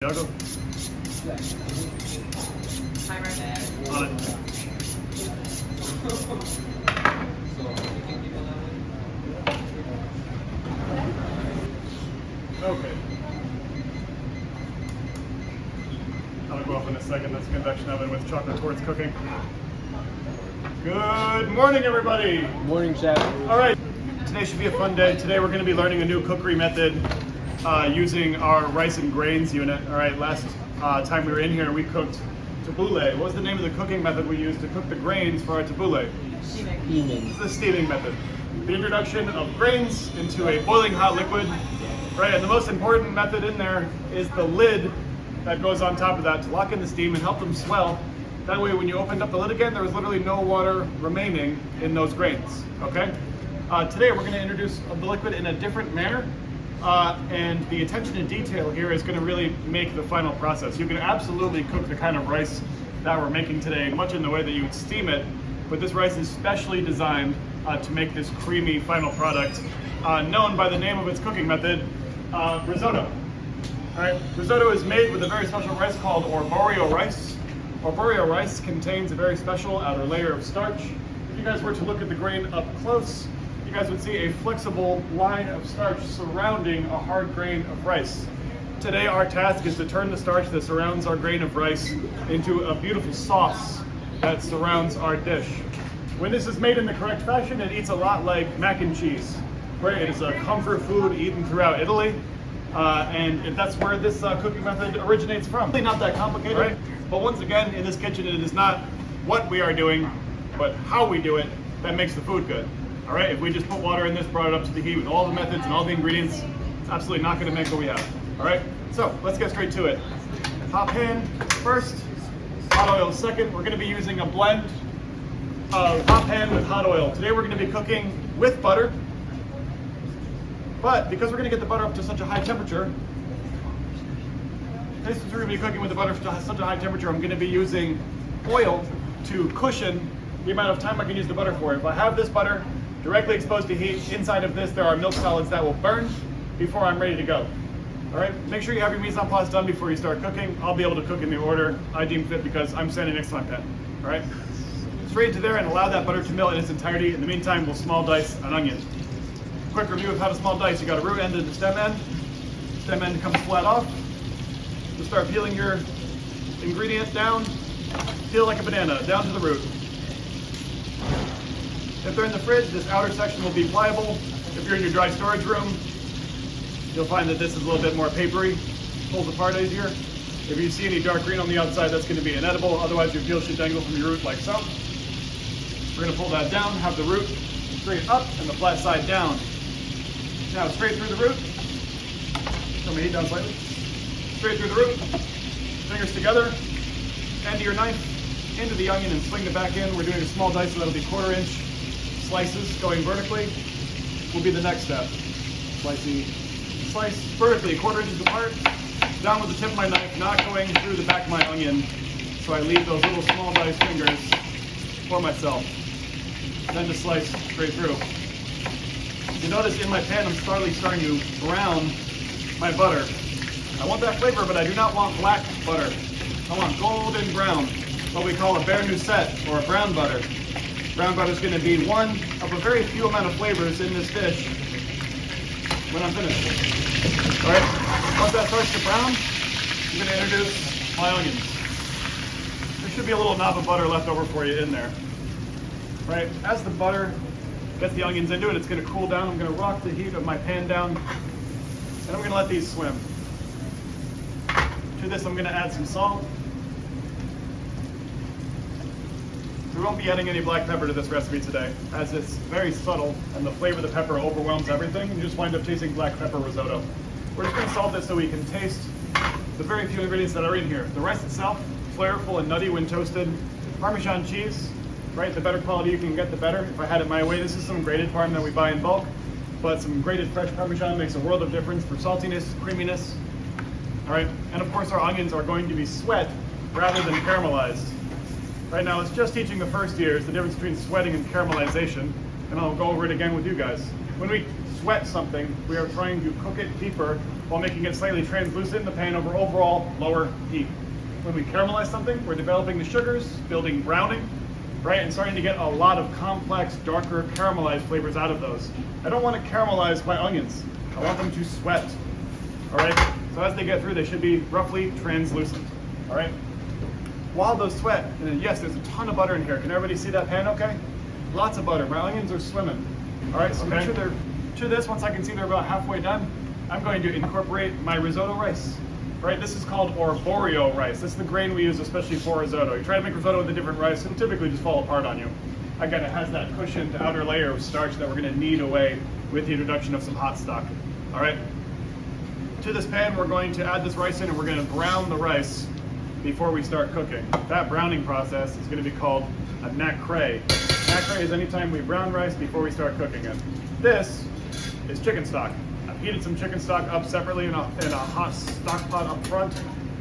Tiago? Timer. On it. Okay. That'll go off in a second. That's a convection oven with chocolate torts cooking. Good morning, everybody. Morning, Chef. All right. Today should be a fun day. Today we're going to be learning a new cookery method using our rice and grains unit. All right. Last time we were in here, we cooked tabbouleh. What was the name of the cooking method we used to cook the grains for our tabbouleh? Steaming. This is the steaming method. The introduction of grains into a boiling hot liquid. Right, and the most important method in there is the lid that goes on top of that to lock in the steam and help them swell. That way when you opened up the lid again, there was literally no water remaining in those grains, okay? Today we're gonna introduce the liquid in a different manner, and the attention to detail here is gonna really make the final process. You can absolutely cook the kind of rice that we're making today, much in the way that you would steam it, but this rice is specially designed to make this creamy final product, known by the name of its cooking method, risotto. All right, risotto is made with a very special rice called arborio rice. Arborio rice contains a very special outer layer of starch. If you guys were to look at the grain up close, you guys would see a flexible line of starch surrounding a hard grain of rice. Today our task is to turn the starch that surrounds our grain of rice into a beautiful sauce that surrounds our dish. When this is made in the correct fashion, it eats a lot like mac and cheese. Right? It is a comfort food eaten throughout Italy, and that's where this cooking method originates from. Really not that complicated, right? But once again, in this kitchen, it is not what we are doing, but how we do it that makes the food good. All right, if we just put water in this, brought it up to the heat with all the methods and all the ingredients, it's absolutely not gonna make what we have. All right, so let's get straight to it. Hot pan first, hot oil second. We're gonna be using a blend of hot pan with hot oil. Today we're gonna be cooking with butter, but because we're gonna get the butter up to such a high temperature, since we're gonna be cooking with the butter to such a high temperature, I'm gonna be using oil to cushion the amount of time I can use the butter for. If I have this butter directly exposed to heat, inside of this there are milk solids that will burn before I'm ready to go. All right, make sure you have your mise en place done before you start cooking. I'll be able to cook in the order I deem fit because I'm standing next to my pan. All right, straight into there and allow that butter to melt in its entirety. In the meantime, we'll small dice an onion. Quick review of how to small dice. You got a root end and a stem end. Stem end comes flat off. You start peeling your ingredient down. Peel like a banana, down to the root. If they're in the fridge, this outer section will be pliable. If you're in your dry storage room, you'll find that this is a little bit more papery, pulls apart easier. If you see any dark green on the outside, that's going to be inedible. Otherwise, your peel should dangle from your root like so. We're going to pull that down, have the root straight up and the flat side down. Now straight through the root. Turn my heat down slightly. Straight through the root. Fingers together. End of your knife into the onion and swing it back in. We're doing a small dice, so that'll be 1/4 inch slices going vertically. Will be the next step. Slice vertically, 1/4 inches apart. Down with the tip of my knife, not going through the back of my onion. So I leave those little small dice fingers for myself. Then just slice straight through. You notice in my pan I'm starting to brown my butter. I want that flavor, but I do not want black butter. I want golden brown, what we call a Bernousset or a brown butter. Brown butter is going to be one of a very few amount of flavors in this dish when I'm finished. All right, once that starts to brown, I'm going to introduce my onions. There should be a little knob of butter left over for you in there. Right, as the butter gets the onions into it, it's going to cool down. I'm going to rock the heat of my pan down, and I'm going to let these swim. To this, I'm going to add some salt. We won't be adding any black pepper to this recipe today, as it's very subtle, and the flavor of the pepper overwhelms everything, and you just wind up tasting black pepper risotto. We're just going to salt this so we can taste the very few ingredients that are in here. The rice itself, flavorful and nutty when toasted. Parmesan cheese. Right, the better quality you can get, the better. If I had it my way, this is some grated Parm that we buy in bulk, but some grated fresh Parmesan makes a world of difference for saltiness, creaminess. All right, and of course our onions are going to be sweat rather than caramelized. Right now, it's just teaching the first years the difference between sweating and caramelization, and I'll go over it again with you guys. When we sweat something, we are trying to cook it deeper while making it slightly translucent in the pan over overall lower heat. When we caramelize something, we're developing the sugars, building browning, right, and starting to get a lot of complex, darker, caramelized flavors out of those. I don't want to caramelize my onions. I want them to sweat, all right? So as they get through, they should be roughly translucent, all right? While those sweat, and then yes, there's a ton of butter in here. Can everybody see that pan okay? Lots of butter. My onions are swimming. All right, so make sure they're, to this, once I can see they're about halfway done, I'm going to incorporate my risotto rice. Right, this is called arborio rice. This is the grain we use especially for risotto. You try to make risotto with a different rice, it'll typically just fall apart on you. Again, it has that cushioned outer layer of starch that we're gonna knead away with the introduction of some hot stock. All right, to this pan, we're going to add this rice in and we're gonna brown the rice before we start cooking. That browning process is gonna be called a nacre. Nacre is anytime we brown rice before we start cooking it. This is chicken stock. I've heated some chicken stock up separately in a hot stock pot up front.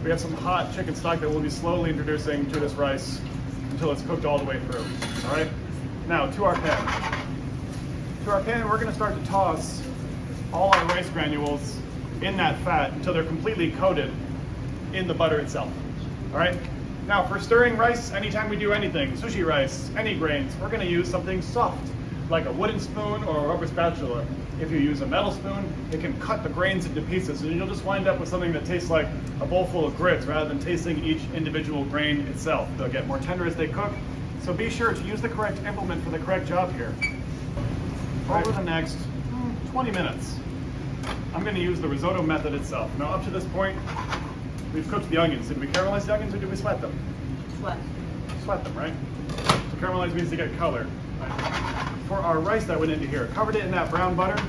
We have some hot chicken stock that we'll be slowly introducing to this rice until it's cooked all the way through. All right, now to our pan. To our pan, we're gonna start to toss all our rice granules in that fat until they're completely coated in the butter itself. All right, now for stirring rice, anytime we do anything, sushi rice, any grains, we're gonna use something soft, like a wooden spoon or a rubber spatula. If you use a metal spoon, it can cut the grains into pieces, and you'll just wind up with something that tastes like a bowl full of grits rather than tasting each individual grain itself. They'll get more tender as they cook, so be sure to use the correct implement for the correct job here. Over the next 20 minutes, I'm gonna use the risotto method itself. Now up to this point, we've cooked the onions. Did we caramelize the onions or did we sweat them? Sweat. Sweat them, right? So caramelize means to get color. Right? For our rice that went into here, covered it in that brown butter,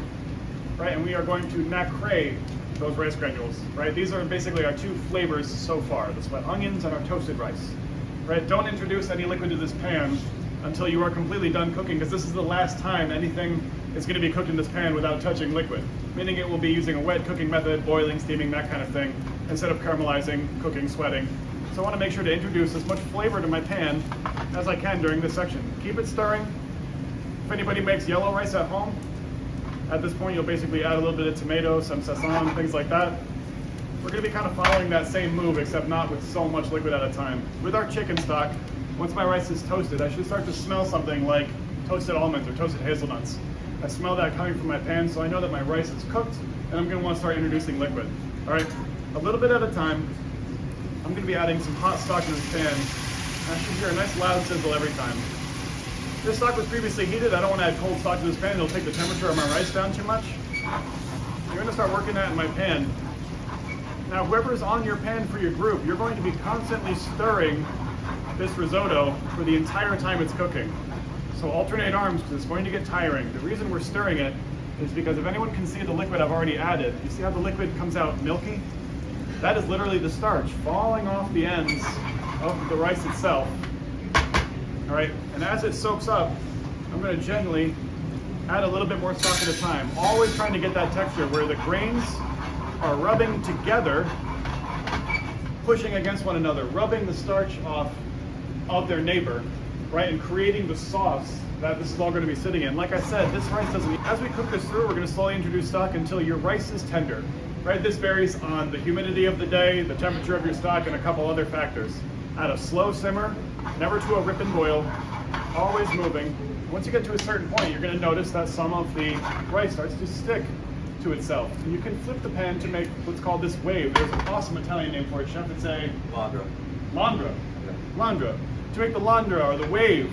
right? And we are going to nacre those rice granules, right? These are basically our two flavors so far, the sweat onions and our toasted rice, right? Don't introduce any liquid to this pan until you are completely done cooking, because this is the last time anything is going to be cooked in this pan without touching liquid, meaning it will be using a wet cooking method, boiling, steaming, that kind of thing, instead of caramelizing, cooking, sweating. So I want to make sure to introduce as much flavor to my pan as I can during this section. Keep it stirring. If anybody makes yellow rice at home, at this point you'll basically add a little bit of tomato, some sazon, things like that. We're going to be kind of following that same move, except not with so much liquid at a time. With our chicken stock, once my rice is toasted, I should start to smell something like toasted almonds or toasted hazelnuts. I smell that coming from my pan, so I know that my rice is cooked, and I'm going to want to start introducing liquid. All right, a little bit at a time. I'm going to be adding some hot stock in this pan, and I should hear a nice loud sizzle every time. This stock was previously heated. I don't want to add cold stock to this pan. It'll take the temperature of my rice down too much. You're going to start working that in my pan. Now, whoever's on your pan for your group, you're going to be constantly stirring this risotto for the entire time it's cooking. So alternate arms, because it's going to get tiring. The reason we're stirring it is because if anyone can see the liquid I've already added, you see how the liquid comes out milky? That is literally the starch falling off the ends of the rice itself. All right, and as it soaks up, I'm going to gently add a little bit more stock at a time, always trying to get that texture where the grains are rubbing together, pushing against one another, rubbing the starch off of their neighbor, right, and creating the sauce that this is all going to be sitting in. Like I said, this rice doesn't, as we cook this through, we're going to slowly introduce stock until your rice is tender, right? This varies on the humidity of the day, the temperature of your stock, and a couple other factors. At a slow simmer, never to a rip and boil, always moving. Once you get to a certain point, you're going to notice that some of the rice starts to stick to itself. And you can flip the pan to make what's called this wave. There's an awesome Italian name for it, chef. It's a Landra. Landra. Yeah. Landra. To make the landra, or the wave,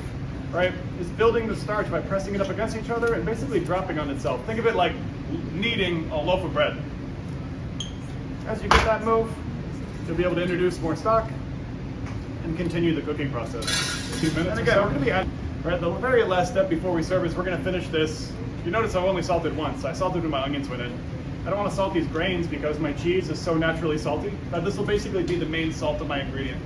right, is building the starch by pressing it up against each other and basically dropping on itself. Think of it like kneading a loaf of bread. As you get that move, you'll be able to introduce more stock and continue the cooking process. 2 minutes. And again, we're going to be adding, right, the very last step before we serve is we're going to finish this. You notice I've only salted once. I salted when my onions went in. I don't want to salt these grains because my cheese is so naturally salty that this will basically be the main salt of my ingredient.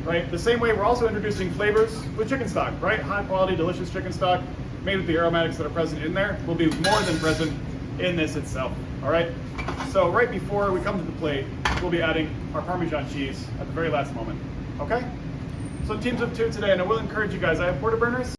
Right? The same way we're also introducing flavors with chicken stock, right? High quality, delicious chicken stock made with the aromatics that are present in there will be more than present in this itself. All right? So right before we come to the plate, we'll be adding our Parmesan cheese at the very last moment. Okay? So teams of two today, and I will encourage you guys, I have porta burners.